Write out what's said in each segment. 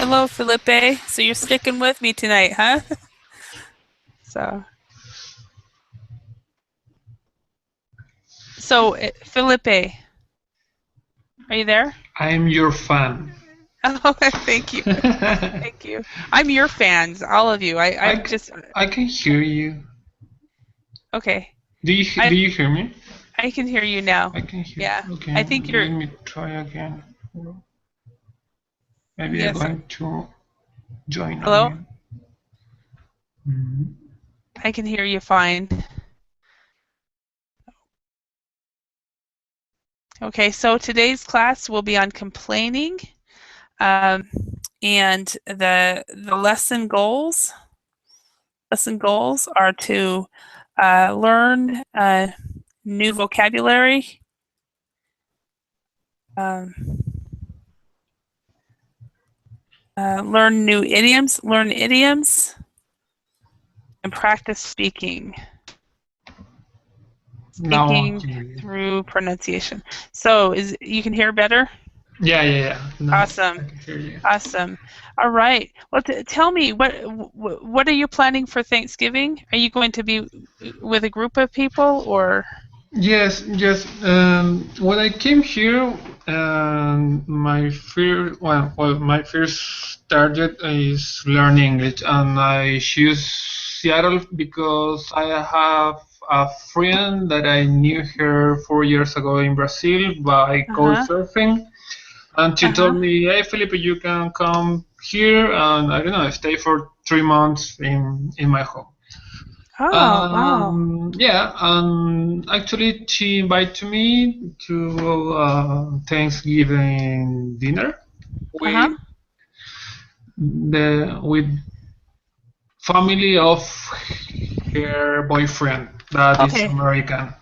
Hello, Felipe. So you're sticking with me tonight, huh? So, Felipe, are you there? I'm your fan. Oh, thank you, thank you. I'm your fans, all of you. I, I'm c- just I can hear you. okay. Do I you hear me? I can hear you now. I can hear. Yeah, Okay, I think let you're. me try again. Maybe I'm Yes. going to join Hello. again. Mhm. I can hear you fine. Okay, so today's class will be on complaining, um, and the lesson goals. Lesson goals are to learn new vocabulary, um, learn idioms, and practice Now I speaking can hear you. through pronunciation. So, is you can hear better? Yeah. Now I Awesome, can hear you. awesome. All right. Well, tell me what are you planning for Thanksgiving? Are you going to be with a group of people or? Yes. When I came here, my first target is learn English, and I choose Seattle because I have a friend that I knew her 4 years ago in Brazil by Uh couch huh. surfing, and she Uh huh. told me, "Hey, Felipe, you can come here, and I don't know, stay for 3 months in my home." Oh, wow. Yeah, actually, she invited me to Thanksgiving dinner Uh huh. with with family of her boyfriend that is Okay. American.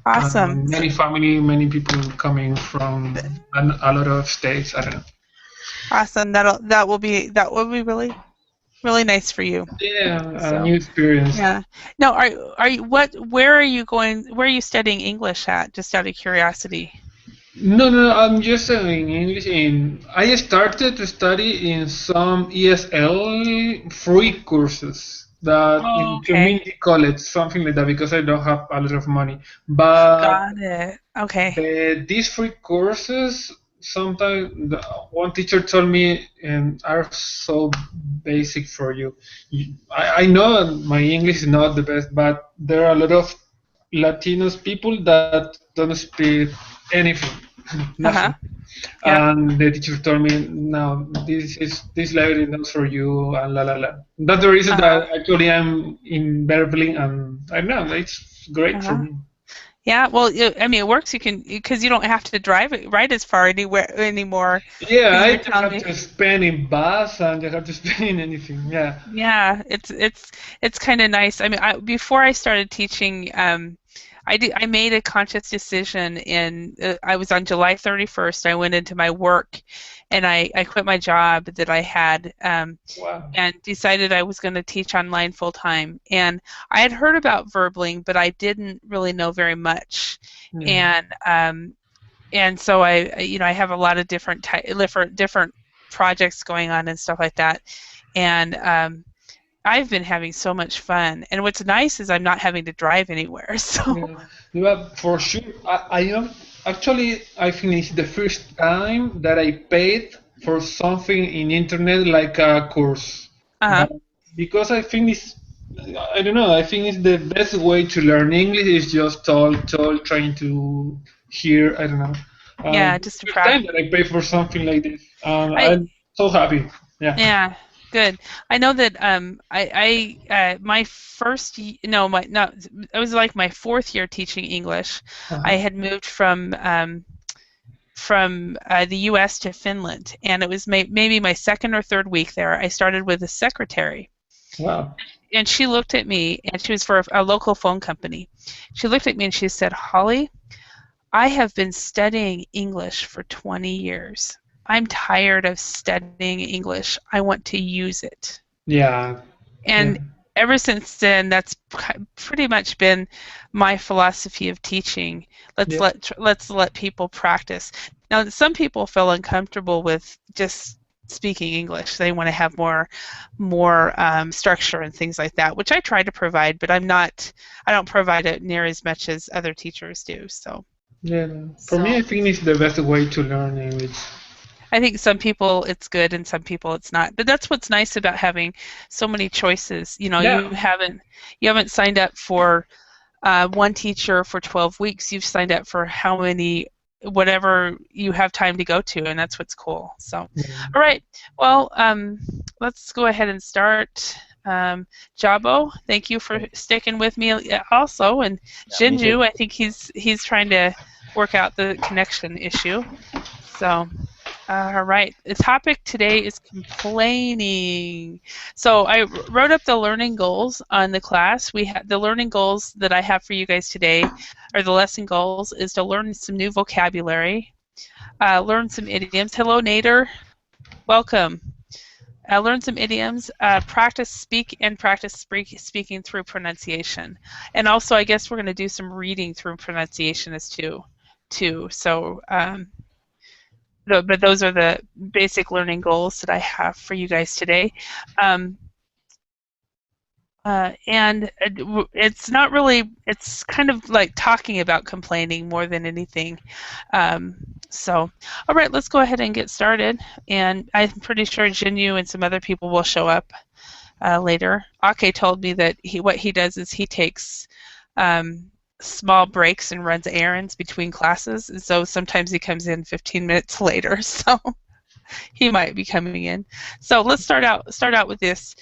Awesome. Many people coming from a lot of states. I don't know. Awesome. That will be really nice for you. Yeah, a So, new experience. yeah. Now, are you where are you going? Where are you studying English at? Just out of curiosity. No. I'm just studying English. I started to study in some ESL free courses that Oh, in okay. community college, something like that, because I don't have a lot of money. But Got it. Okay. these free courses, sometimes one teacher told me, are so basic for you. I know my English is not the best, but there are a lot of Latinos people that don't speak anything, Uh-huh. nothing. Yeah. And the teacher told me, "No, this library is not for you." And la la la. That's the reason Uh-huh. that actually I'm in Berkeley, and I know it's great for Uh-huh. me. Yeah, well, I mean, it works. You can because you don't have to drive it right as far anywhere anymore. Yeah, Because you I were don't telling have me, to spend in bus, and you have to spend in anything. Yeah. yeah, it's kind of nice. I mean, before I started teaching, I made a conscious decision in I was on July 31st. I went into my work, and I quit my job that I had, Wow. and decided I was going to teach online full time. And I had heard about Verbling, but I didn't really know very much. Yeah. And so I have a lot of different projects going on and stuff like that. And I've been having so much fun. And what's nice is I'm not having to drive anywhere. So, Yeah, for sure. I am actually. I think it's the first time that I paid for something in internet like a course, uh-huh. but because I think it's. I don't know. I think it's the best way to learn English is just all trying to hear. I don't know. Yeah, It's just to the first time practice. that I pay for something like this, and I I'm so happy. Yeah. Yeah, good. I know that my first no my no it was like my fourth year teaching English. I Uh-huh. had moved from the U.S. to Finland, and it was maybe my second or third week there. I started with a secretary, Wow. and she looked at me, and she was for a local phone company. She looked at me and she said, "Holly, I have been studying English for 20 years. I'm tired of studying English. I want to use it." Yeah. Yeah. And ever since then, that's pretty much been my philosophy of teaching. Yeah. Let's let people practice. Now, some people feel uncomfortable with just speaking English. They want to have more structure and things like that, which I try to provide, but I don't provide it near as much as other teachers do. So Yeah, for me, I think it's the best way to learn English. I think some people it's good and some people it's not. But that's what's nice about having so many choices. You know, Yeah. you haven't signed up for one teacher for 12 weeks. You've signed up for how many, whatever you have time to go to, and that's what's cool. So, all right. Well, let's go ahead and start. Jabo, thank you for sticking with me also, and Jinju, I think he's trying to work out the connection issue. So, all right. The topic today is complaining. So I wrote up the learning goals on the class. The learning goals that I have for you guys today, or the lesson goals, is to learn some new vocabulary, learn some idioms. Hello, Nader. Welcome. Learn some idioms, practice speaking through pronunciation. And also, I guess we're going to do some reading through pronunciation as too. So, but those are the basic learning goals that I have for you guys today. And it's not really, it's kind of like talking about complaining more than anything. So, all right, let's go ahead and get started. And I'm pretty sure Jinyu and some other people will show up later. Ake told me that what he does is he takes small breaks and runs errands between classes, and so sometimes he comes in 15 minutes later, so he might be coming in. So let's start out with this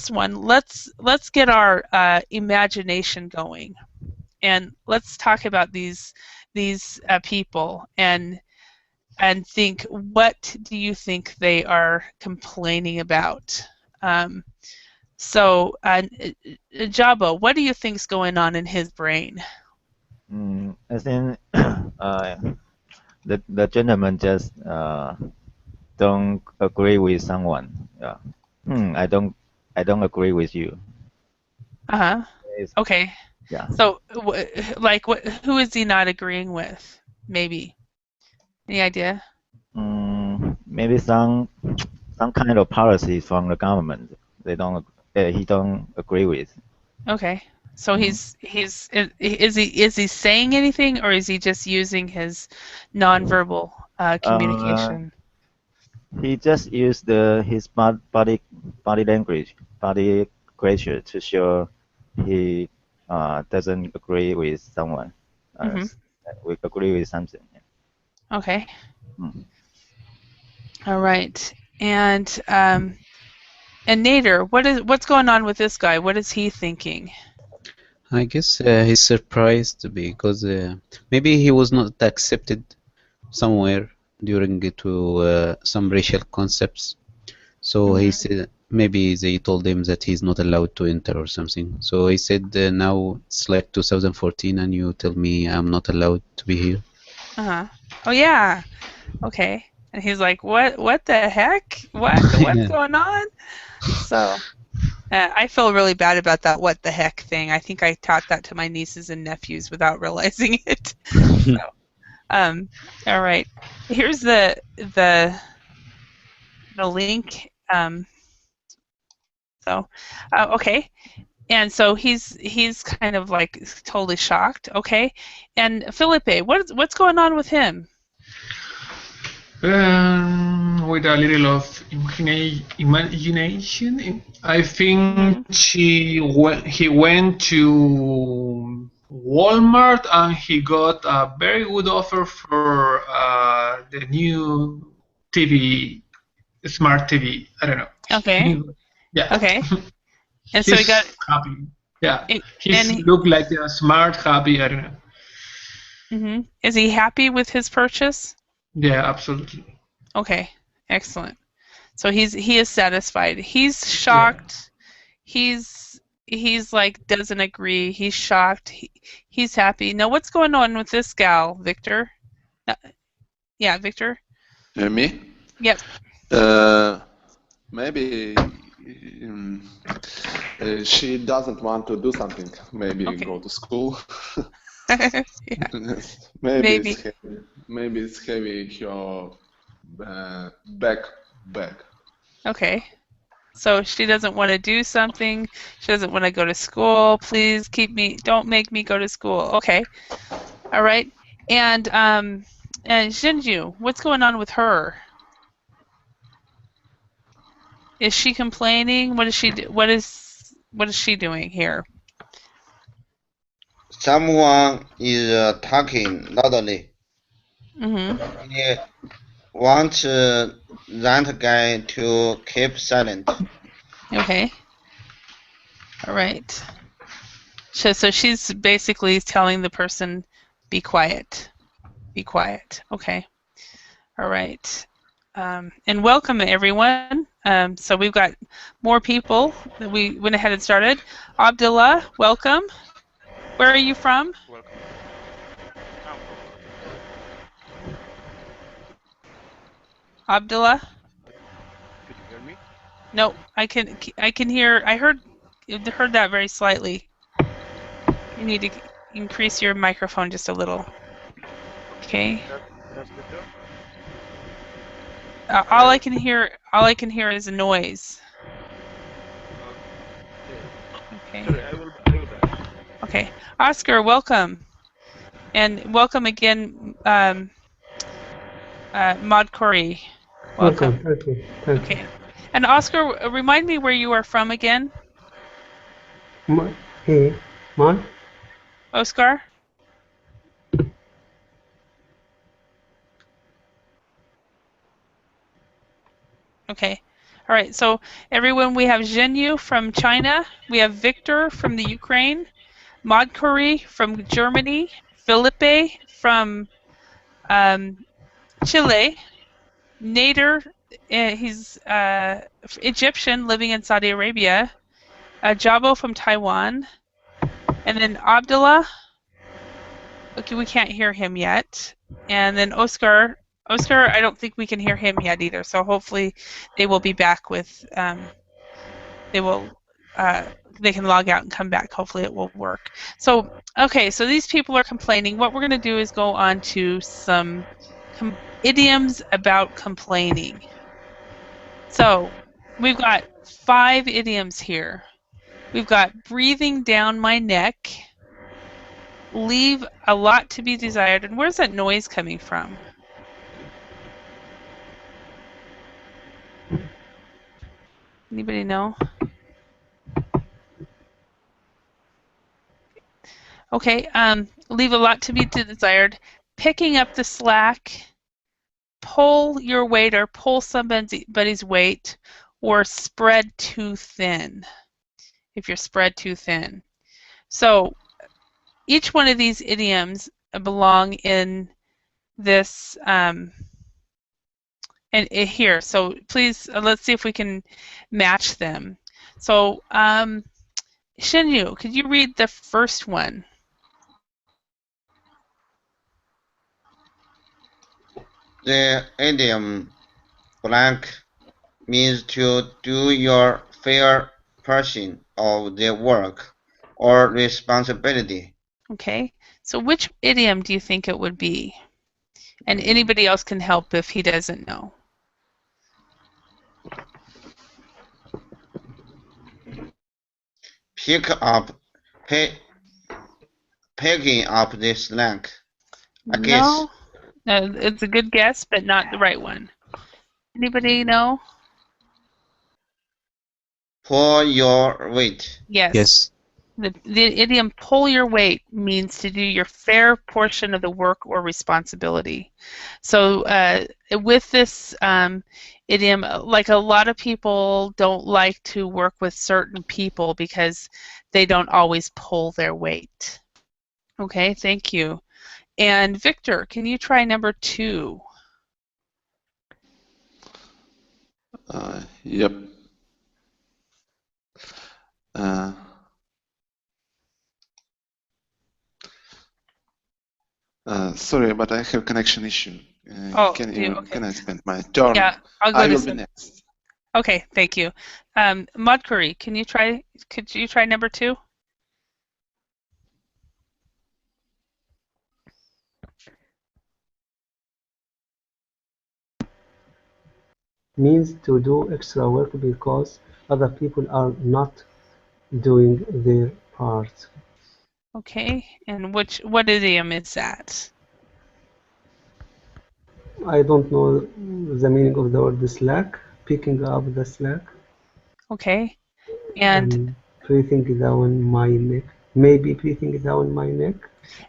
one. Let's get our imagination going, and let's talk about these people and think, what do you think they are complaining about? So, Jabo, what do you think's going on in his brain? I think the gentleman just don't agree with someone. Yeah. I don't agree with you. Okay. Yeah. So, who is he not agreeing with? Maybe. Any idea? Maybe some kind of policy from the government. He don't agree with. Okay. So is he saying anything, or is he just using his nonverbal communication? He just used his body language, body gesture to show he doesn't agree with someone. We agree with something. Okay. All right. And Nader, what's going on with this guy? What is he thinking? I guess he's surprised because maybe he was not accepted somewhere during to some racial concepts. So he said maybe they told him that he's not allowed to enter or something. So he said, now it's like 2014 and you tell me I'm not allowed to be here. Oh yeah. Okay. And he's like, what the heck? What's going on? So I feel really bad about that what the heck thing. I think I taught that to my nieces and nephews without realizing it. So, all right. Here's the link. Okay. And so he's kind of like totally shocked. Okay. And Felipe, what's going on with him? With a little of imagination, I think he went to Walmart and he got a very good offer for the new TV, smart TV. I don't know. Okay. Yeah. Okay. And so he got happy. Yeah. He looked like a smart, happy. I don't know. Is he happy with his purchase? Yeah, absolutely. Okay, excellent. So he is satisfied. He's shocked. Yeah. He's like doesn't agree. He's shocked. He's happy. Now what's going on with this gal, Victor? Yeah, Victor. Me? Yep. Maybe she doesn't want to do something. Maybe go to school. Yeah. Maybe it's heavy her back. Okay. So she doesn't want to do something. She doesn't want to go to school. Please don't make me go to school. Okay. All right. And Jinju, what's going on with her? Is she complaining? What is she what is she doing here? Someone is talking loudly. Mm-hmm. He wants that guy to keep silent. Okay. All right. So she's basically telling the person, be quiet. Be quiet. Okay. All right. And welcome everyone. So we've got more people that we went ahead and started. Abdullah, welcome. Where are you from? Welcome. Abdullah? Could you hear me? No, I can hear. I heard that very slightly. You need to increase your microphone just a little. Okay. That's better. All I can hear is a noise. Okay. Okay. Sorry, I will back. Okay. Oscar, welcome. And welcome again, Maud Corey. Welcome. Thank you. Thank Okay. And Oscar, remind me where you are from again. you. Man? Oscar? Okay. All right. So everyone, we have Zhenyu from China. We have Victor from the Ukraine. Maud Corey from Germany. Felipe from Chile. Nader, he's Egyptian living in Saudi Arabia. Jabo from Taiwan. And then Abdullah. Okay, we can't hear him yet. And then Oscar, I don't think we can hear him yet either. So hopefully they will be back with, they can log out and come back. Hopefully it will work. So, okay, so these people are complaining. What we're going to do is go on to some idioms about complaining. So we've got 5 idioms here. We've got breathing down my neck, leave a lot to be desired. And where's that noise coming from? Anybody know? Okay, leave a lot to be desired. Picking up the slack, pull your weight or pull somebody's weight, or spread too thin, if you're spread too thin. So each one of these idioms belong in this and here. So please, let's see if we can match them. So Shinyu, could you read the first one? The idiom blank means to do your fair portion of the work or responsibility. Okay, so which idiom do you think it would be? And anybody else can help if he doesn't know. Picking up the slack. I guess. No, it's a good guess, but not the right one. Anybody know? Pull your weight. Yes. Yes. The idiom pull your weight means to do your fair portion of the work or responsibility. So with this idiom, like a lot of people don't like to work with certain people because they don't always pull their weight. Okay, thank you. And Victor, can you try number 2? Yep. Sorry, but I have connection issue. Can I spend my turn? Yeah, I'll go I to will be next. Okay, thank you. Mudcurry, could you try number 2? means to do extra work because other people are not doing their part. Okay, and what idiom is that? I don't know the meaning of the word slack, picking up the slack. Okay, and breathing down my neck. Maybe breathing down my neck.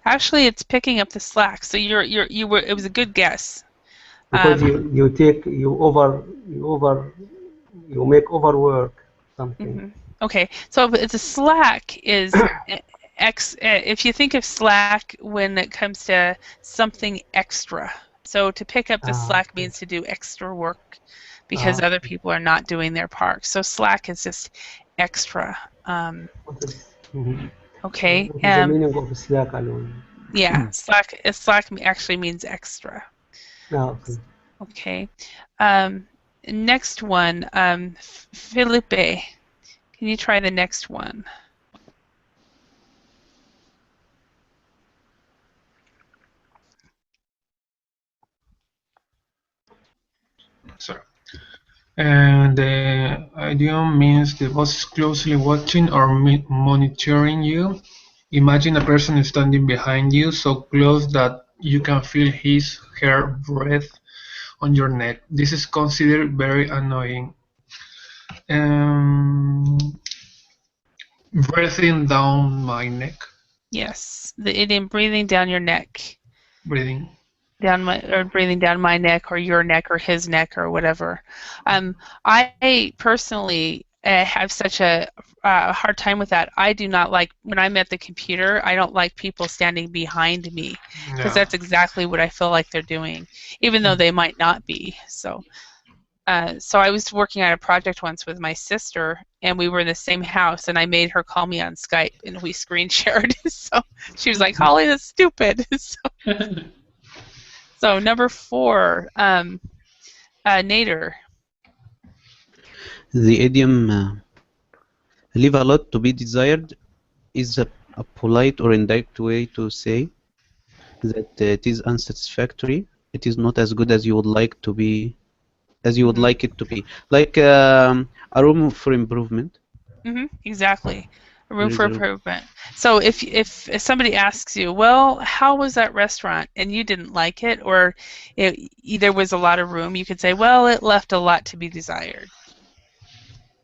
Actually, it's picking up the slack. So you were. It was a good guess. Because you make overwork something. Okay, so the slack is if you think of slack when it comes to something extra. So to pick up the slack means to do extra work because other people are not doing their part. So slack is just extra. Okay. The meaning of slack alone. Yeah, slack actually means extra. Okay. Okay. Next one, Felipe. Can you try the next one? Sorry. And the idiom means the boss is closely watching or monitoring you. Imagine a person standing behind you so close that you can feel her breath on your neck. This is considered very annoying. Breathing down my neck. Yes, the idiom breathing down your neck. Breathing. Breathing down my neck or your neck or his neck or whatever. I personally have such a hard time with that. I do not like, when I'm at the computer, I don't like people standing behind me because that's exactly what I feel like they're doing, even though they might not be. So I was working on a project once with my sister, and we were in the same house, and I made her call me on Skype, and we screen shared. So she was like, "Holly, that's stupid." So number 4, Nader. The idiom leave a lot to be desired is a polite or indirect way to say that it is unsatisfactory. It is not as good as you would like to be, as you would like it to be, like a room for improvement. Exactly, a room for improvement. So if somebody asks you, well, how was that restaurant, and you didn't like it, or there was a lot of room, you could say, well, it left a lot to be desired,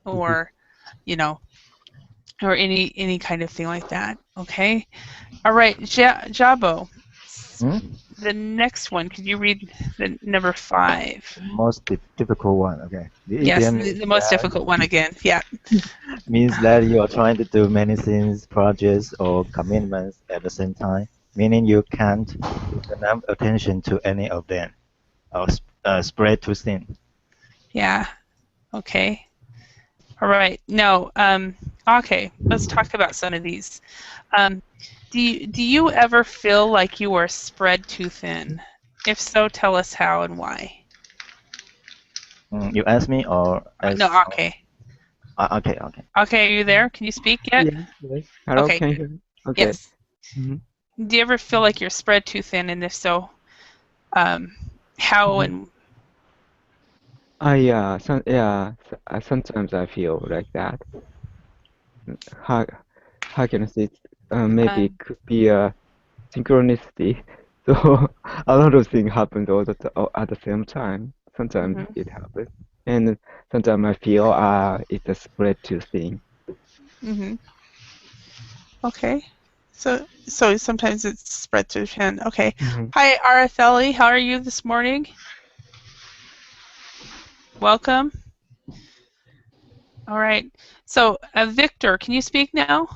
or or any kind of thing like that. Okay. All right, Jabo. The next one, could you read the number 5? Most difficult one. Okay. Yes, the most difficult one again. Yeah. Means that you are trying to do many things, projects, or commitments at the same time, meaning you can't give enough attention to any of them, or spread too thin. Yeah. Okay. All right. Now, okay, let's talk about some of these. Do you ever feel like you are spread too thin? If so, tell us how and why. You ask me or ask? No, okay. Okay. Okay, are you there? Can you speak yet? Yes. Hello, okay. Can you hear me? Okay. Yes. Do you ever feel like you're spread too thin, and if so, how and? Sometimes I feel like that. How can I say? Maybe it could be a synchronicity. So a lot of things happen all at the same time. Sometimes it happens, and sometimes I feel it's a spread too thin. Okay. So sometimes it's spread too thin. Okay. Hi, Aratheli. How are you this morning? Welcome. All right. So, Victor, can you speak now?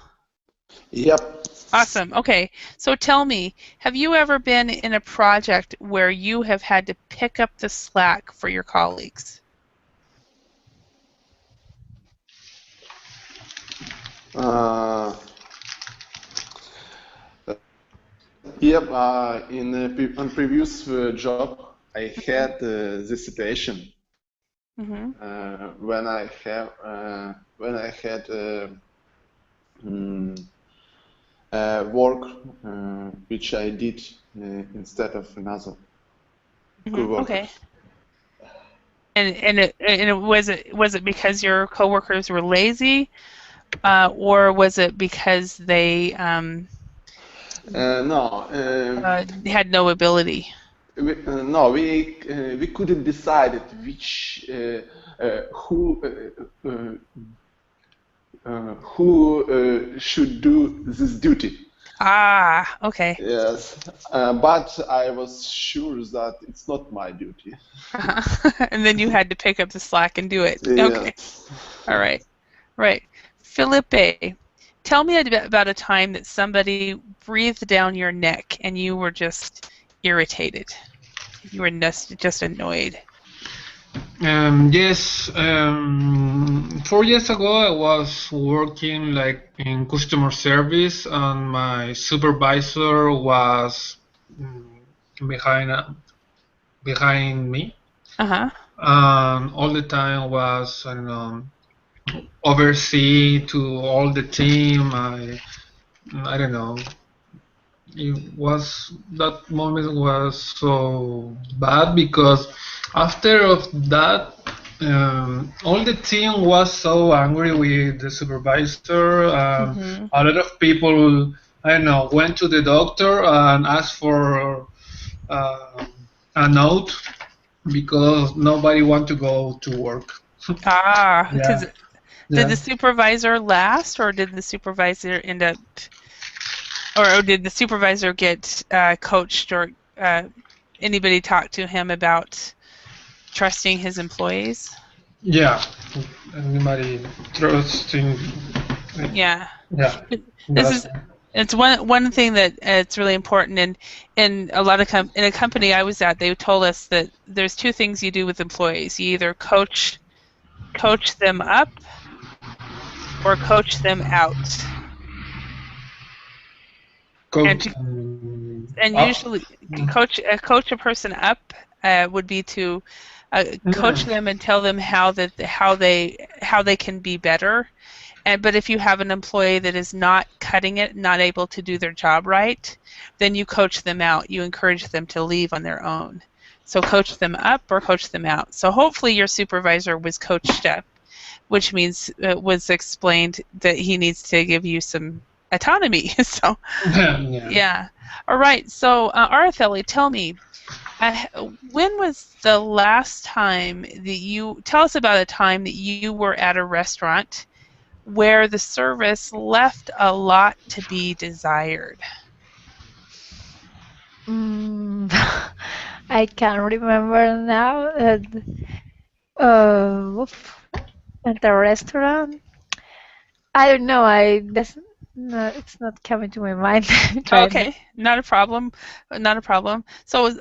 Yep. Awesome. Okay. So tell me, have you ever been in a project where you have had to pick up the slack for your colleagues? Yep. On previous job, I had this situation when I had work which I did instead of another coworker. Okay. was it because your coworkers were lazy, or was it because they No. had no ability? No, we couldn't decide which who should do this duty. Ah, okay. Yes, but I was sure that it's not my duty. And then you had to pick up the slack and do it. Yes. Okay. All right. Right. Felipe, tell me about a time that somebody breathed down your neck and you were just irritated. You were just annoyed. Yes, 4 years ago I was working like in customer service, and my supervisor was behind me, and all the time was, I don't know, oversee to all the team. I don't know. That moment was so bad because after of that, all the team was so angry with the supervisor. A lot of people, I don't know, went to the doctor and asked for a note because nobody want to go to work. Yeah. Did the supervisor last, or did the supervisor end up, or did the supervisor get coached, or anybody talk to him about trusting his employees? Yeah, anybody trusting. Yeah. Yeah. It's one thing that it's really important, in a lot of in a company I was at, they told us that there's two things you do with employees. You either coach them up or coach them out. And usually coach a person up would be to coach them and tell them how they can be better. But if you have an employee that is not cutting it, not able to do their job right, then you coach them out. You encourage them to leave on their own. So coach them up or coach them out. So hopefully your supervisor was coached up, which means it was explained that he needs to give you some autonomy. So yeah. All right. So Araceli, tell me, when was the last time that tell us about a time that you were at a restaurant where the service left a lot to be desired? I can't remember now. At the restaurant, I don't know. It's not coming to my mind. Okay, not a problem. So,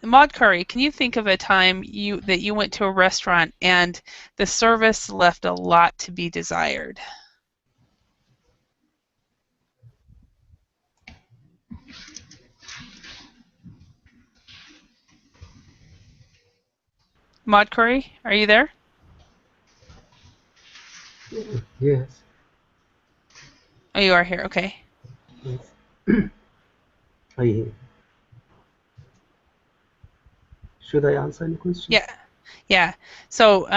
Maud Curry, can you think of a time that you went to a restaurant and the service left a lot to be desired? Maud Curry, are you there? Yes. Oh, you are here. Okay. Yes. I hear. Should I answer any question? Yeah. So,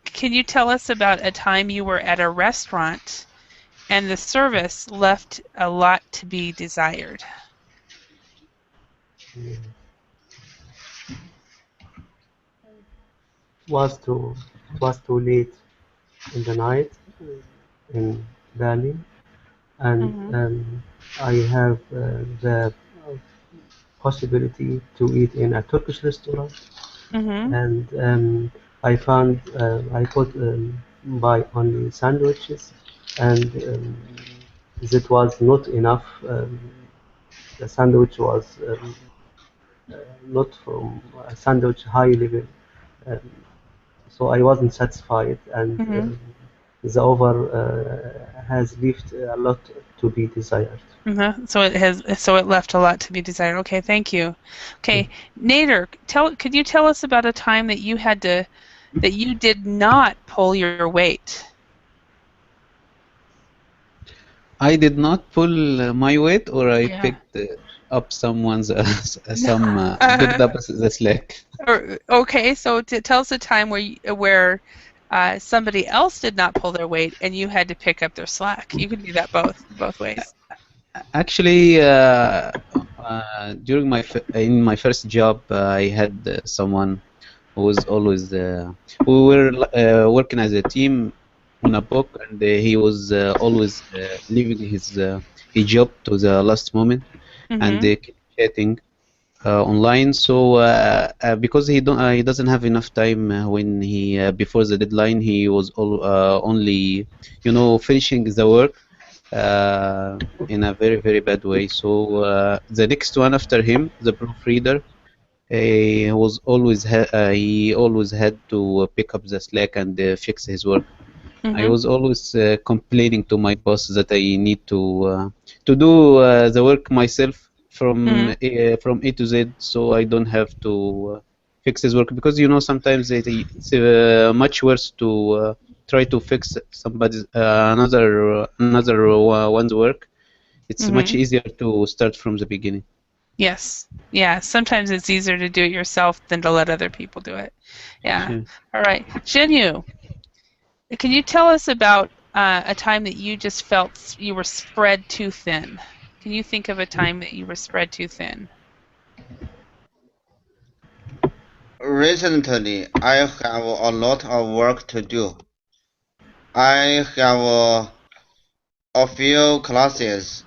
can you tell us about a time you were at a restaurant and the service left a lot to be desired? Yeah. It was too late in the night in Berlin, and I have the possibility to eat in a Turkish restaurant, and I found I could buy only sandwiches, and that was not enough. The sandwich was not from a sandwich high level, so I wasn't satisfied, and the offer has left a lot to be desired. So it left a lot to be desired. Okay, thank you. Okay, Nader, could you tell us about a time that you did not pull your weight? I did not pull my weight, or I picked up someone's picked up the slack. Okay, so tell us a time where somebody else did not pull their weight and you had to pick up their slack. You can do that both ways. Actually, during in my first job, I had someone who was always we were working as a team on a book, and he was always leaving his job to the last moment, and they keep chatting online. So because he doesn't have enough time when he before the deadline, he was only finishing the work in a very, very bad way. So the next one after him, the proofreader, he always had to pick up the slack and fix his work. I was always complaining to my boss that I need to do the work myself from A to Z, so I don't have to fix his work, because sometimes it's much worse to try to fix somebody's another one's work. It's much easier to start from the beginning. Yes. Yeah. Sometimes it's easier to do it yourself than to let other people do it. Yeah. Sure. All right. Zhenyu, can you tell us about a time that you just felt you were spread too thin? Can you think of a time that you were spread too thin? Recently, I have a lot of work to do. I have a few classes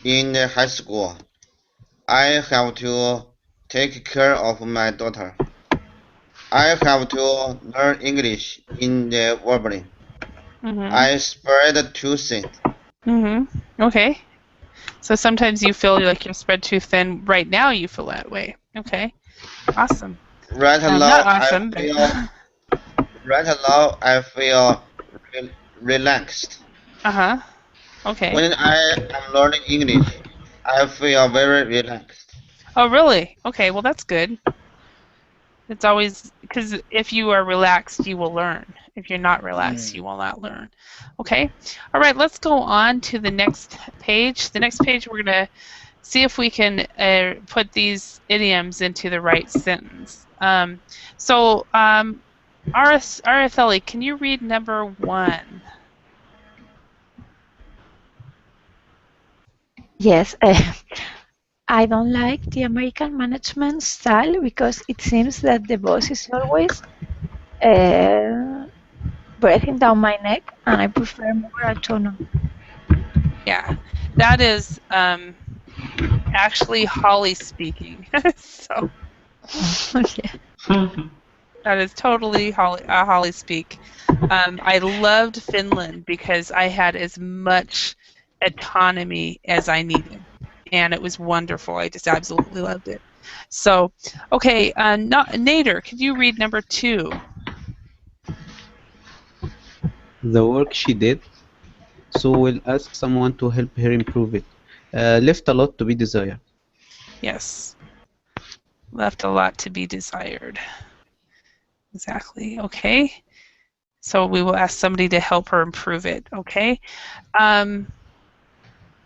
in the high school. I have to take care of my daughter. I have to learn English in the verbally. I spread too thin. Okay. So sometimes you feel like you're spread too thin. Right now you feel that way. Okay. Awesome. Right now, not awesome, right now I feel relaxed. Okay. When I am learning English, I feel very relaxed. Oh, really? Okay, well that's good. It's always, because if you are relaxed, you will learn. If you're not relaxed, you will not learn. Okay? All right, let's go on to the next page. The next page, we're going to see if we can put these idioms into the right sentence. Araceli, can you read number 1? Yes. I don't like the American management style because it seems that the boss is always breathing down my neck, and I prefer more autonomy. Yeah, that is actually Holly speaking. So that is totally Holly speak. I loved Finland because I had as much autonomy as I needed, and it was wonderful. I just absolutely loved it. So, okay, Nader, could you read number 2? The work she did, so we'll ask someone to help her improve it. Left a lot to be desired. Yes. Left a lot to be desired. Exactly. Okay. So we will ask somebody to help her improve it. Okay.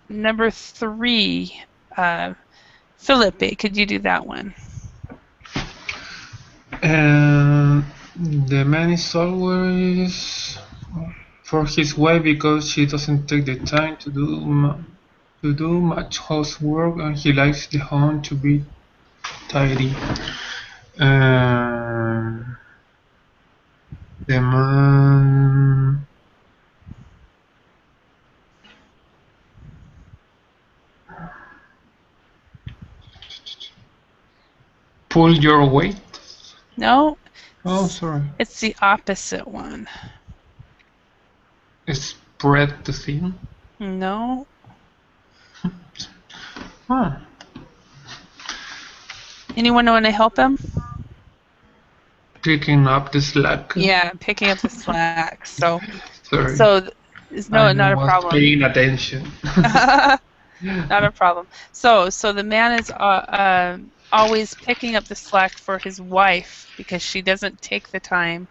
Number 3, Philippe, could you do that one? The man is always for his wife because she doesn't take the time to do much housework, and he likes the home to be tidy. The man pull your weight? No. Oh, sorry. It's the opposite one. Spread too thin? No. Huh. Anyone want to help him? Picking up the slack. Yeah, picking up the slack. So, sorry. So, not a problem. Paying attention. Not a problem. So the man is always picking up the slack for his wife because she doesn't take the time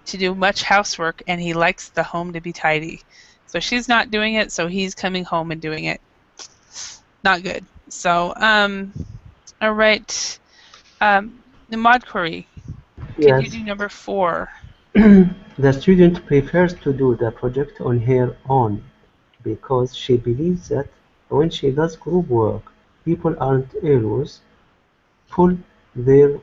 to do much housework, and he likes the home to be tidy. So she's not doing it, so he's coming home and doing it. Not good. So, all right. Madhuri, could you do number 4? The student prefers to do the project on her own because she believes that when she does group work, people aren't always pull their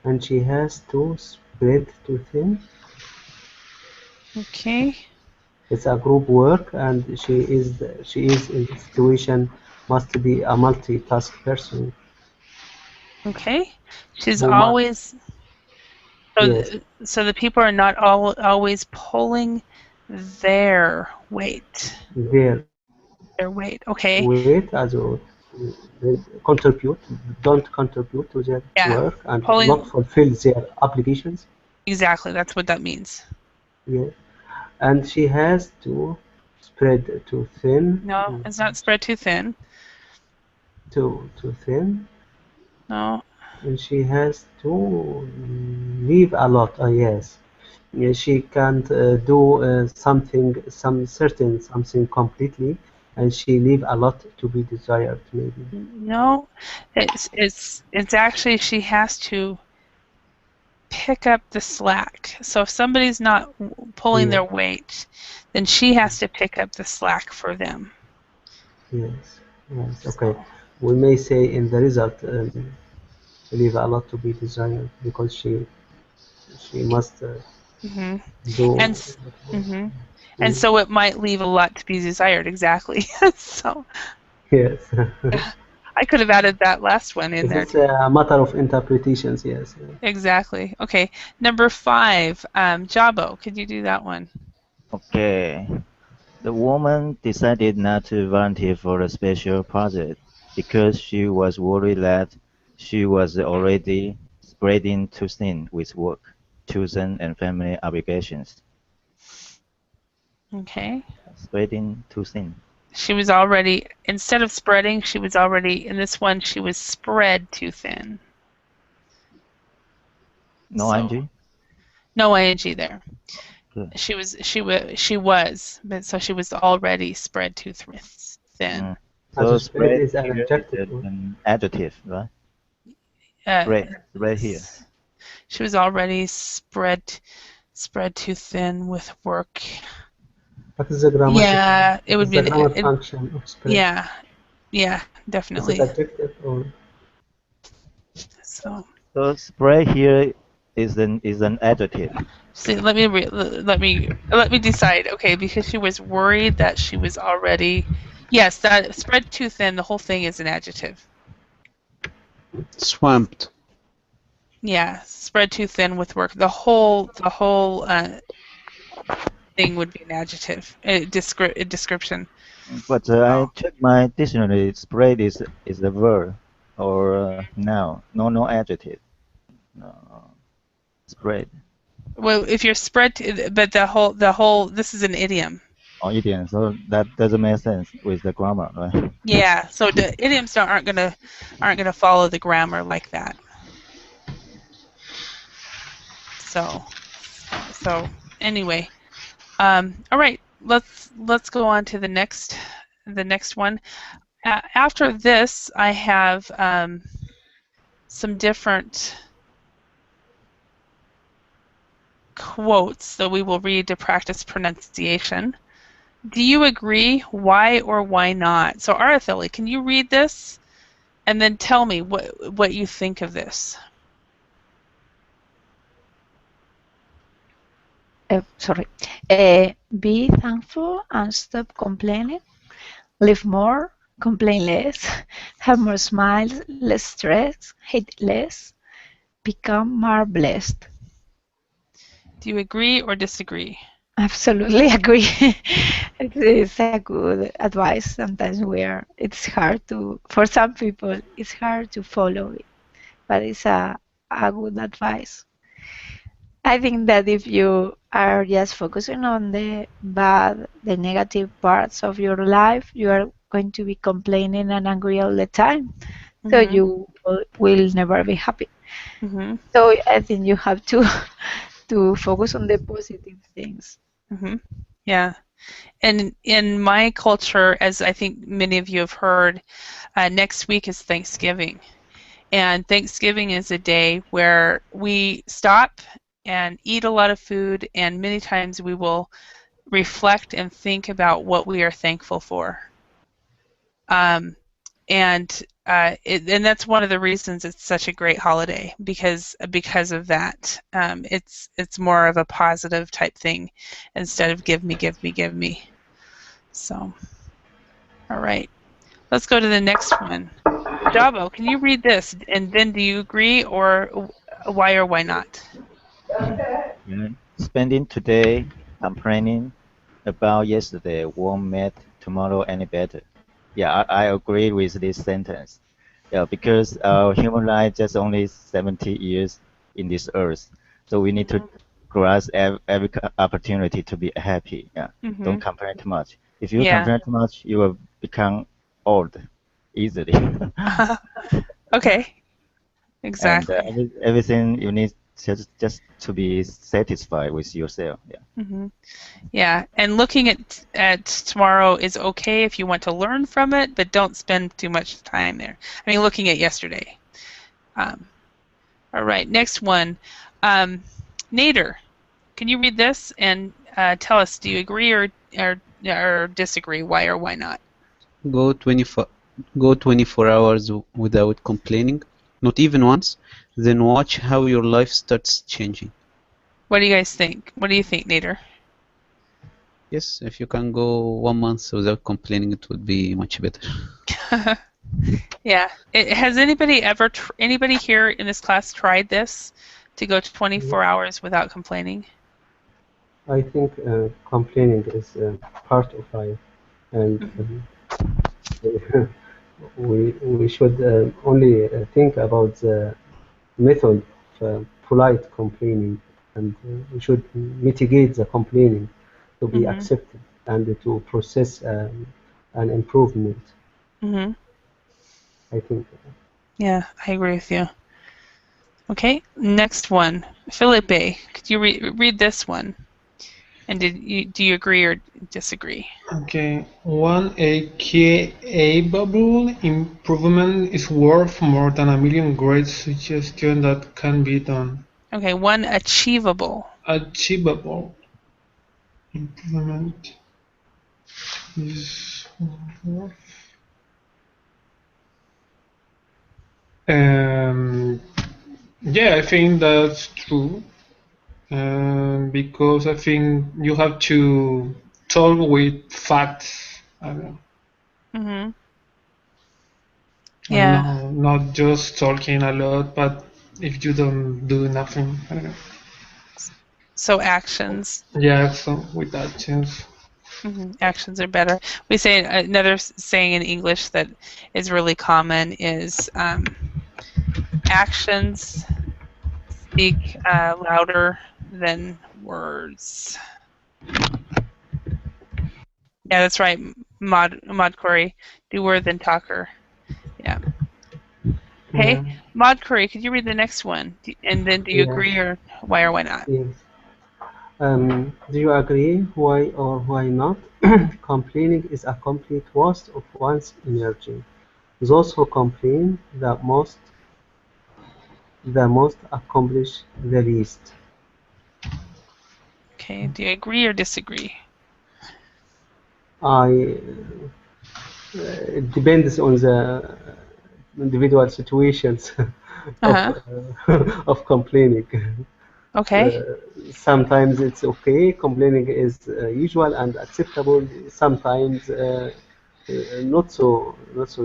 and she has to spread too thin. Okay. It's a group work, and she is in this situation must be a multitask person. Okay. She's always. So the people are not always pulling their weight. Their weight. Okay. Weight, also don't contribute to their work and not fulfill their obligations. Exactly, that's what that means. Yeah, and she has to spread too thin. No, it's not spread too thin. Too thin. No. And she has to leave a lot. Yes. Yeah, she can't do something completely, and she leave a lot to be desired, maybe. No, it's actually she has to pick up the slack. So if somebody's not pulling their weight, then she has to pick up the slack for them. Yes. Okay. We may say in the result, leave a lot to be desired because she must do. And so it might leave a lot to be desired. Exactly. So. Yes. I could have added that last one in there. It's a matter of interpretations, yes. Exactly. Okay. Number 5, Jabo, could you do that one? Okay. The woman decided not to volunteer for a special project because she was worried that she was already spreading too thin with work, children, and family obligations. Okay. Spreading too thin. She was already, instead of spreading, she was already, in this one, she was spread too thin. No ing? No ing there. Good. She was, but so she was already spread too thin. So spread is an adjective. An adjective, right? Right here. She was already spread too thin with work. What is the grammar? Yeah, it would be the grammar function of spread. Yeah, definitely. Is it adjective or? So spread here is an adjective. See, let me decide. Okay, because she was worried that she was already. Yes, that spread too thin. The whole thing is an adjective. Swamped. Yeah, spread too thin with work. The whole thing would be an adjective, a description. But I checked my dictionary. Spread is a verb or noun. No adjective. No. Spread. Well, if you're spread, but the whole this is an idiom. Oh, idiom. So that doesn't make sense with the grammar, right? Yeah. So the idioms aren't gonna follow the grammar like that. So anyway, all right. Let's go on to the next one. After this, I have some different quotes that we will read to practice pronunciation. Do you agree? Why or why not? So Aratheli, can you read this and then tell me what you think of this? Sorry. Be thankful and stop complaining. Live more, complain less. Have more smiles, less stress. Hate less. Become more blessed. Do you agree or disagree? Absolutely agree. It is a good advice. Sometimes it's hard for some people, it's hard to follow it, but it's a good advice. I think that if you are just focusing on the negative parts of your life, you are going to be complaining and angry all the time. So you will never be happy. So I think you have to focus on the positive things. Yeah. And in my culture, as I think many of you have heard, next week is Thanksgiving. And Thanksgiving is a day where we stop and eat a lot of food, and many times we will reflect and think about what we are thankful for. And that's one of the reasons it's such a great holiday, because of that. It's more of a positive type thing instead of give me, give me, give me. So, all right, let's go to the next one. Dabo, can you read this? And then do you agree, or why not? Spending today complaining about yesterday won't make tomorrow any better. Yeah, I agree with this sentence. Yeah, because human life just only 70 years in this earth, so we need to grasp every opportunity to be happy. Yeah, don't complain too much. If you complain too much, you will become old easily. Okay. Exactly. And everything you need just to be satisfied with yourself. Yeah. Yeah, and looking at tomorrow is okay if you want to learn from it, but don't spend too much time there. I mean, looking at yesterday. All right, next one. Nader, can you read this and tell us, do you agree or disagree? Why or why not? Go 24 hours without complaining, not even once, then watch how your life starts changing. What do you guys think? What do you think, Nader? Yes, if you can go 1 month without complaining, it would be much better. Yeah. Has anybody here in this class tried this, to go to 24 hours without complaining? I think complaining is part of life, and we should only think about the method of polite complaining, and we should mitigate the complaining to be accepted and to process an improvement. I think. Yeah, I agree with you. Okay, next one. Felipe, could you read this one? And do you agree or disagree? Okay, a capable improvement is worth more than a million great suggestions that can be done. Okay, one achievable. Achievable improvement is worth. Yeah, I think that's true. Because I think you have to talk with facts. I don't know. Yeah. Not just talking a lot, but if you don't do nothing, I don't know. So actions. Yeah, so with actions. Actions are better. We say another saying in English that is really common is actions speak louder than words. Yeah, that's right, Mod Corey. Do word than talker. Yeah. Okay, yeah. Mod Corey, could you read the next one? And then do you agree or why not? Yes. Do you agree? Why or why not? Complaining is a complete waste of one's energy. Those who complain the most accomplish the least. Okay, do you agree or disagree? It depends on the individual situations of complaining. Okay. Sometimes it's okay. Complaining is usual and acceptable. Sometimes not so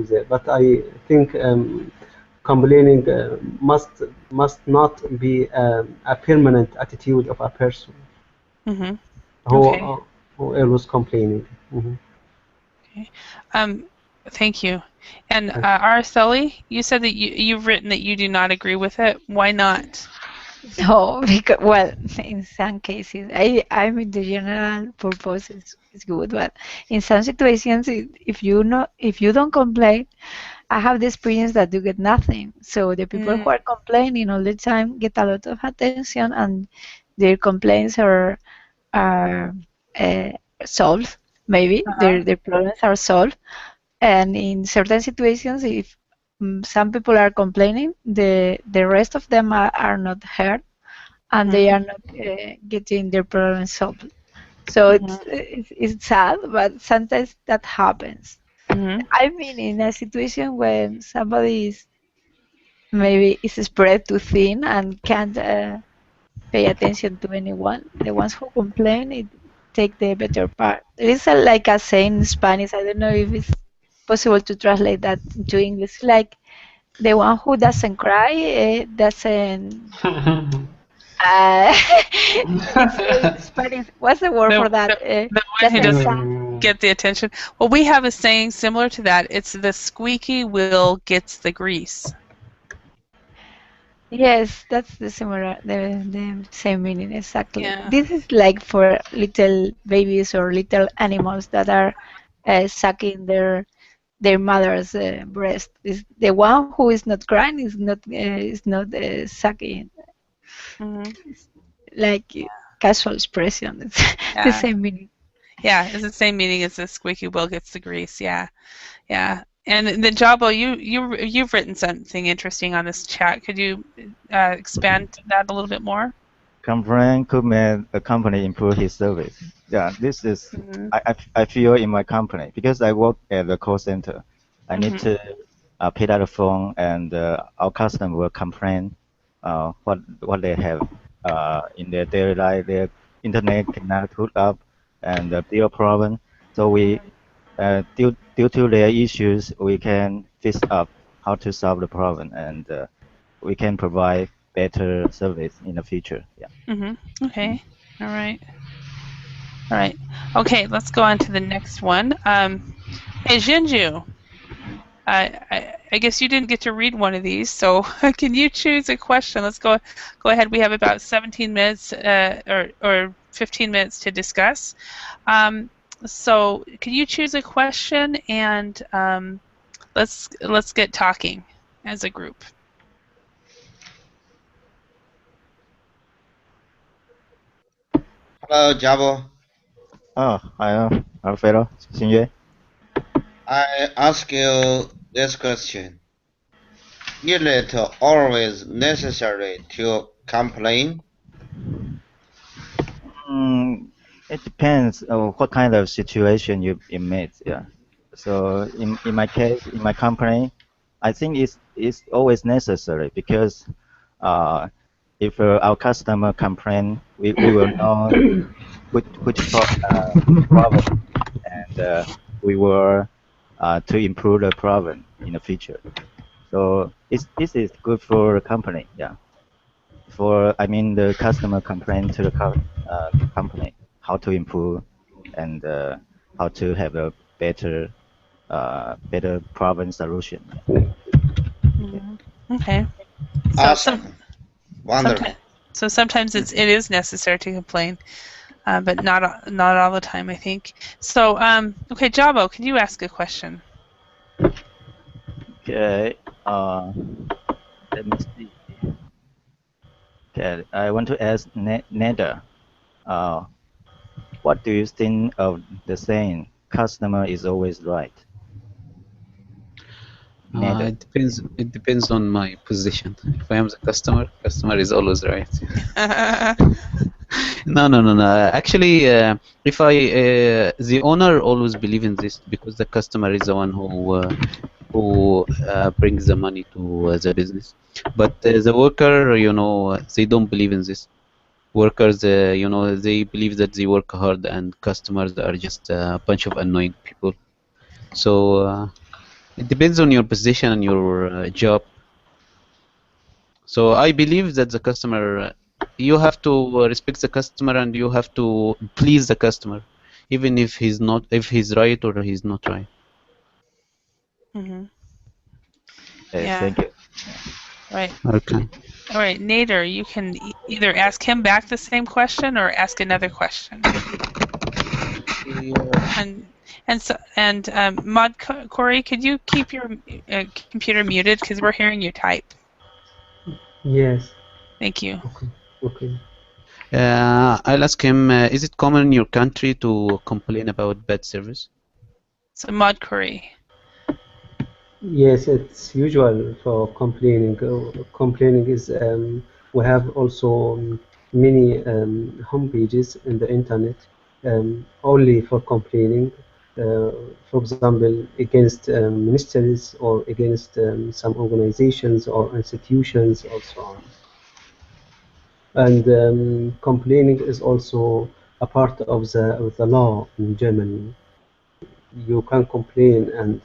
there. But I think complaining must not be a permanent attitude of a person who always complaining. Okay. Thank you. And Araceli, you said that you've written that you do not agree with it. Why not? No, because, well, in some cases, I mean the general purpose is good, but in some situations, if you don't complain, I have the experience that you get nothing. So the people who are complaining all the time get a lot of attention, and their complaints are solved. Maybe their problems are solved. And in certain situations, if some people are complaining, the rest of them are not heard, and they are not getting their problems solved. So it's sad, but sometimes that happens. I mean, in a situation when somebody is maybe is spread too thin and can't pay attention to anyone, the ones who complain take the better part. There is like a saying in Spanish. I don't know if it's possible to translate that into English. Like the one who doesn't cry doesn't. Spanish. What's the word for that? The one who doesn't get the attention. Well, we have a saying similar to that. It's the squeaky wheel gets the grease. Yes, that's the same meaning exactly. Yeah. This is like for little babies or little animals that are sucking their mother's breast. Is the one who is not crying is not sucking. Like casual expression. It's the same meaning. Yeah, it's the same meaning as the squeaky wheel gets the grease. Yeah. And then Jabo, you've written something interesting on this chat. Could you expand that a little bit more? Complaint could make a company improve his service. Yeah, this is I feel in my company because I work at the call center. I need to pick up the phone, and our customer will complain what they have in their daily life. Their internet cannot hook up, and the bill problem. So we due to their issues, we can fix up how to solve the problem, and we can provide better service in the future. Yeah. Okay. All right. Okay, let's go on to the next one. Hey, Jinju. I guess you didn't get to read one of these, so can you choose a question? Let's go ahead. We have about 17 minutes or 15 minutes to discuss. So can you choose a question, and let's get talking as a group. Hello, Jabo. Oh, hi, Alfredo. Xingyue. I ask you this question. Is it always necessary to complain? It depends on what kind of situation you meet. Yeah. So in my case, in my company, I think it's always necessary because if our customer complain, we will know which problem, and we will to improve the problem in the future. So this is good for the company. Yeah. The customer complain to the company how to improve and how to have a better problem solution. Okay. Awesome. Wonderful. So sometimes it is necessary to complain, but not all the time, I think. So okay, Jabo, can you ask a question? Okay. Let me see. Okay, I want to ask Neda. What do you think of the saying, customer is always right? It depends on my position. If I am the customer is always right. No. Actually, if the owner always believe in this because the customer is the one who brings the money to the business. But the worker, they don't believe in this. Workers, they believe that they work hard, and customers are just a bunch of annoying people. So it depends on your position and your job. So I believe that the customer, you have to respect the customer, and you have to please the customer, even if he's right or he's not right. Yeah. Thank you. Right. Okay. All right, Nader, you can either ask him back the same question or ask another question. Mod Corey, could you keep your computer muted because we're hearing you type? Yes. Thank you. Okay. I'll ask him, is it common in your country to complain about bad service? So Mod Corey. Yes, it's usual for complaining. Complaining is we have also many home pages in the internet only for complaining. For example, against ministries or against some organizations or institutions or so on. And complaining is also a part of the law in Germany. You can complain and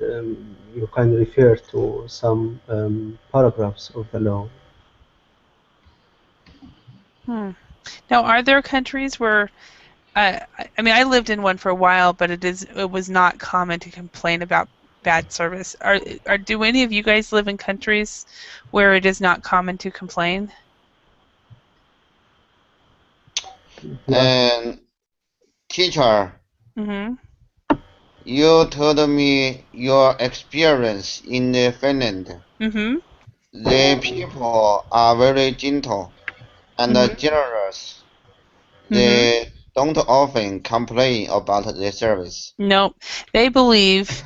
you can refer to some paragraphs of the law. Now, are there countries where I mean, I lived in one for a while, but it was not common to complain about bad service. Do any of you guys live in countries where it is not common to complain? Teacher, you told me your experience in Finland. The people are very gentle and generous. They don't often complain about the service. No, they believe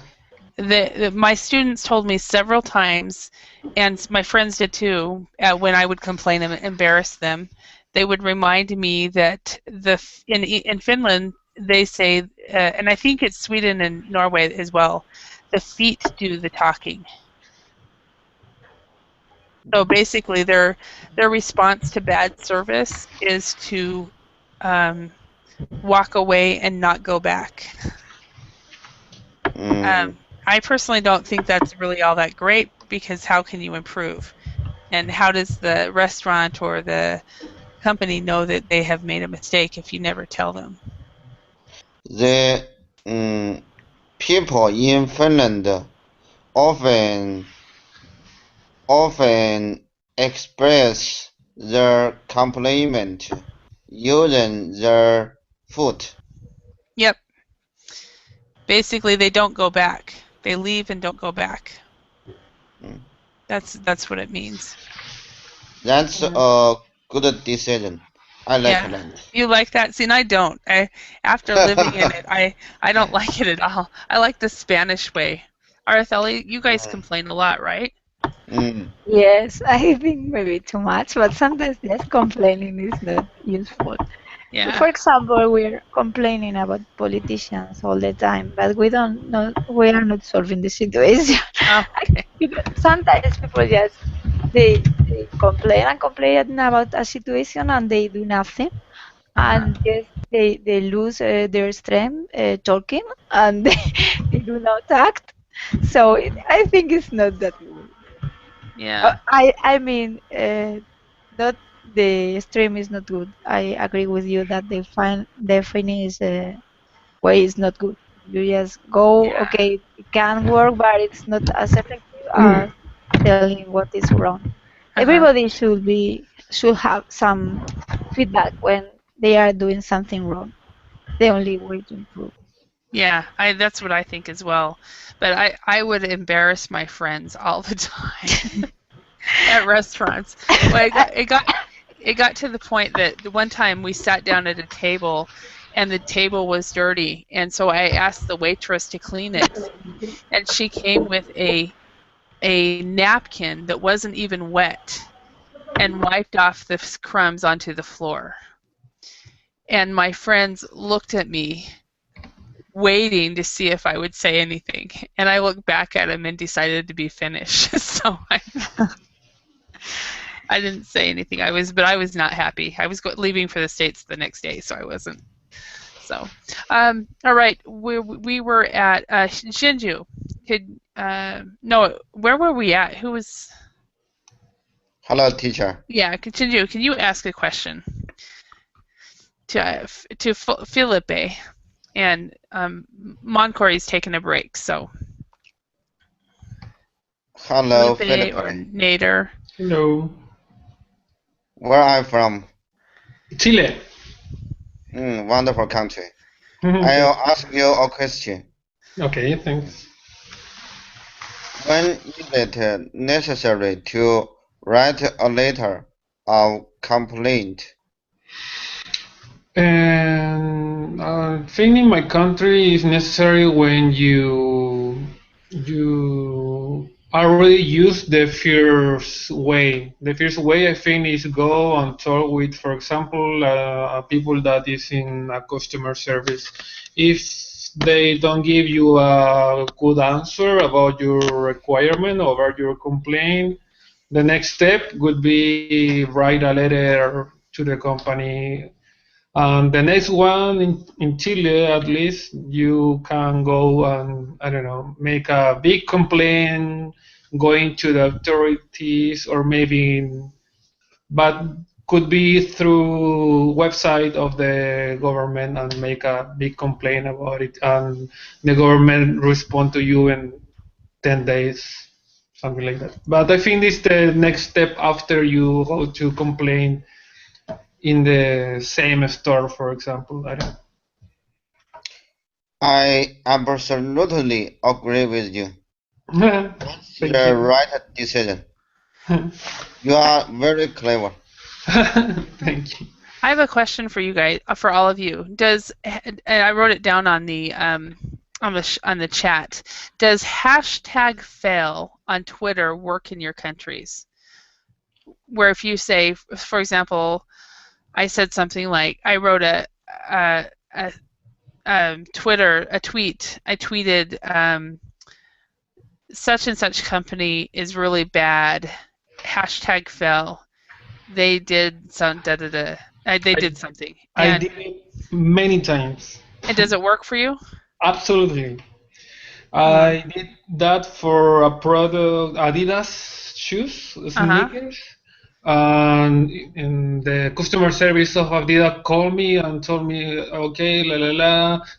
that my students told me several times, and my friends did too, when I would complain and embarrass them. They would remind me that in Finland they say, and I think it's Sweden and Norway as well, the feet do the talking. So basically, their response to bad service is to walk away and not go back. I personally don't think that's really all that great, because how can you improve? And how does the restaurant or the company know that they have made a mistake if you never tell them? The people in Finland often express their complaint using their foot. Yep. Basically, they don't go back. They leave and don't go back. That's what it means. That's a good decision. I like that. You like that? See, and I don't. After living in it, I don't like it at all. I like the Spanish way. Araceli, you guys complain a lot, right? Yes, I think maybe too much, but sometimes just complaining is not useful. Yeah. For example, we're complaining about politicians all the time, but we are not solving the situation. Okay. Sometimes people just they complain about a situation and they do nothing, and yes, they lose their strength talking, and they do not act. So I think it's not that good. Yeah. I mean, not the stream is not good. I agree with you that the Finnish way is not good. You just go, okay, it can work, but it's not as effective as telling what is wrong. Everybody should have some feedback when they are doing something wrong. The only way to improve. Yeah, that's what I think as well. But I would embarrass my friends all the time at restaurants. Well, it got to the point that the one time we sat down at a table and the table was dirty, and so I asked the waitress to clean it, and she came with a napkin that wasn't even wet and wiped off the crumbs onto the floor. And my friends looked at me, waiting to see if I would say anything. And I looked back at him and decided to be Finnish. So I didn't say anything. But I was not happy. I was leaving for the States the next day, so I wasn't. So, all right. We were at Shinju. Where were we at? Who was? Hello, teacher. Yeah, Shinju, can you ask a question to Felipe? And Moncori's taking a break, so. Hello, Felipe. Or Nader. Hello. Where are you from? Chile. Wonderful country. I'll ask you a question. Okay, thanks. When is it necessary to write a letter of complaint? And I think in my country is necessary when you already use the first way. The first way I think is go and talk with, for example, people that is in a customer service. If they don't give you a good answer about your requirement or about your complaint, the next step would be write a letter to the company. The next one in Chile, at least, you can go and, I don't know, make a big complaint going to the authorities, or maybe, but could be through website of the government and make a big complaint about it, and the government respond to you in 10 days, something like that. But I think this is the next step after you go to complain in the same store, for example. I absolutely agree with you. That's the right decision. You are very clever. Thank you. I have a question for you guys, for all of you. And I wrote it down on the chat. Does hashtag fail on Twitter work in your countries? Where if you say, for example, I said something like, I wrote a tweet. I tweeted, such and such company is really bad. Hashtag fail. They did some they did something. I did it many times. And does it work for you? Absolutely. I did that for a product, Adidas shoes, sneakers. And in the customer service of Adidas called me and told me, okay,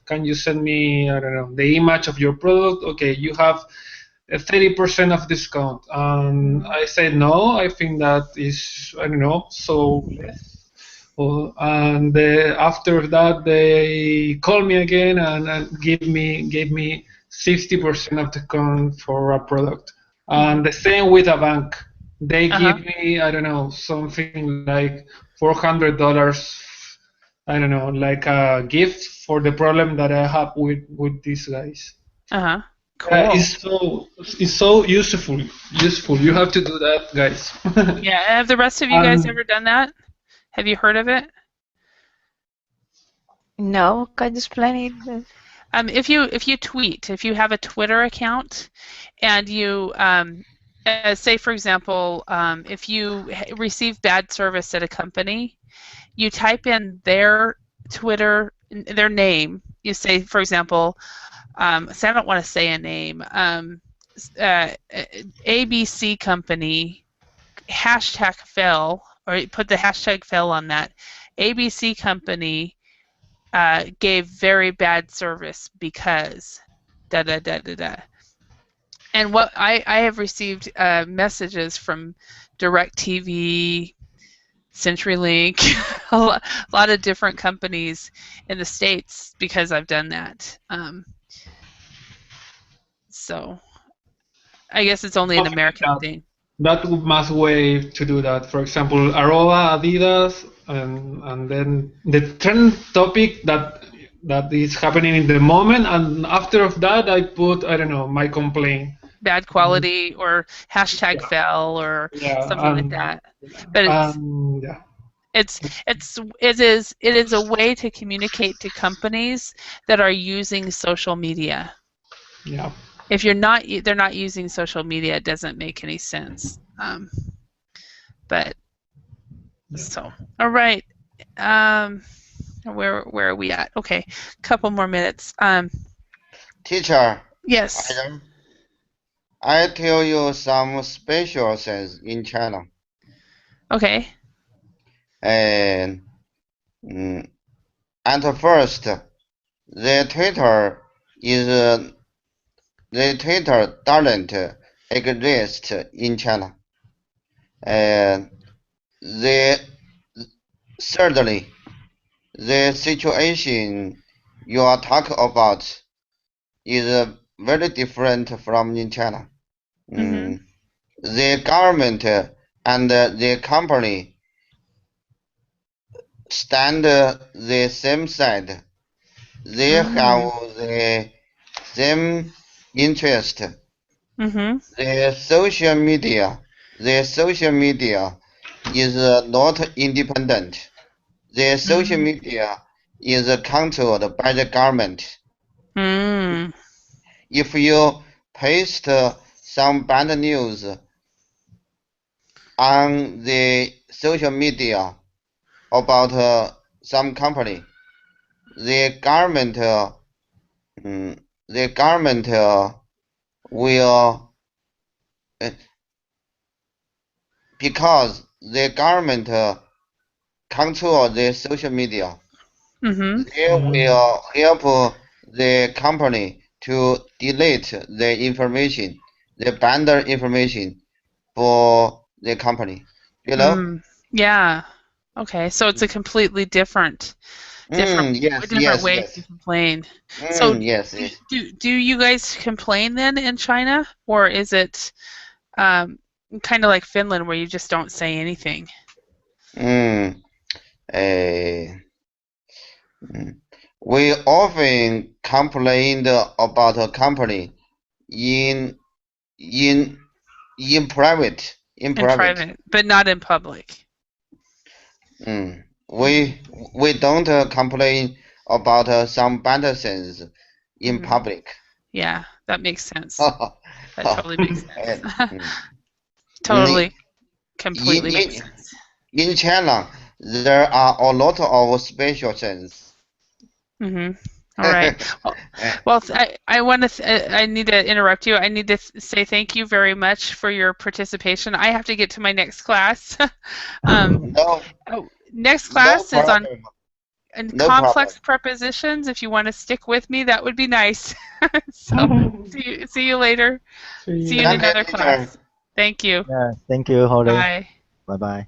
can you send me, I don't know, the image of your product? Okay, you have a 30% of discount. And I said, no, I think that is, I don't know, so less. And after that, they called me again and gave me 60% of discount for a product. And the same with a bank. They give me, I don't know, something like $400, I don't know, like a gift for the problem that I have with these guys. Cool. It's so useful. You have to do that, guys. Yeah. Have the rest of you guys ever done that? Have you heard of it? No. Can you explain it? If you tweet, if you have a Twitter account, and you say, for example, if you receive bad service at a company, you type in their Twitter, their name. You say, for example, so I don't want to say a name. ABC company hashtag fail, or put the hashtag fail on that. ABC company gave very bad service because da da da da da. And what I have received messages from DirecTV, CenturyLink, a lot of different companies in the States because I've done that. So I guess it's only an American thing. That must way to do that. For example, Aroa, Adidas, and then the trend topic that is happening in the moment, and after of that I put, I don't know, my complaint. Bad quality or hashtag fail or something like that. But it is a way to communicate to companies that are using social media. Yeah. If they're not using social media, it doesn't make any sense. So, all right. Where are we at? Okay, a couple more minutes. Teacher. Yes. I tell you some special things in China. Okay. And at first, the Twitter doesn't exist in China. And thirdly, the situation you are talking about is very different from in China. The government and the company stand the same side. They have the same interest. The social media is not independent. The social media is controlled by the government. If you paste some bad news on the social media about some company, the government will because the government control the social media. They will help the company to delete the information, the banned information for the company. You know? Yeah. Okay. So it's a completely different way to complain. So do you guys complain then in China, or is it kind of like Finland where you just don't say anything? We often complained about a company in private. In private, but not in public. We don't complain about some bad things in public. Yeah, that makes sense. That totally makes sense. Totally, completely makes sense. In China, there are a lot of special things. All right. Well, I want to. I need to interrupt you. I need to say thank you very much for your participation. I have to get to my next class. Next class is on complex prepositions. If you want to stick with me, that would be nice. So see you later. See you in another class. Thank you. Yeah, thank you, Holly. Bye. Bye-bye.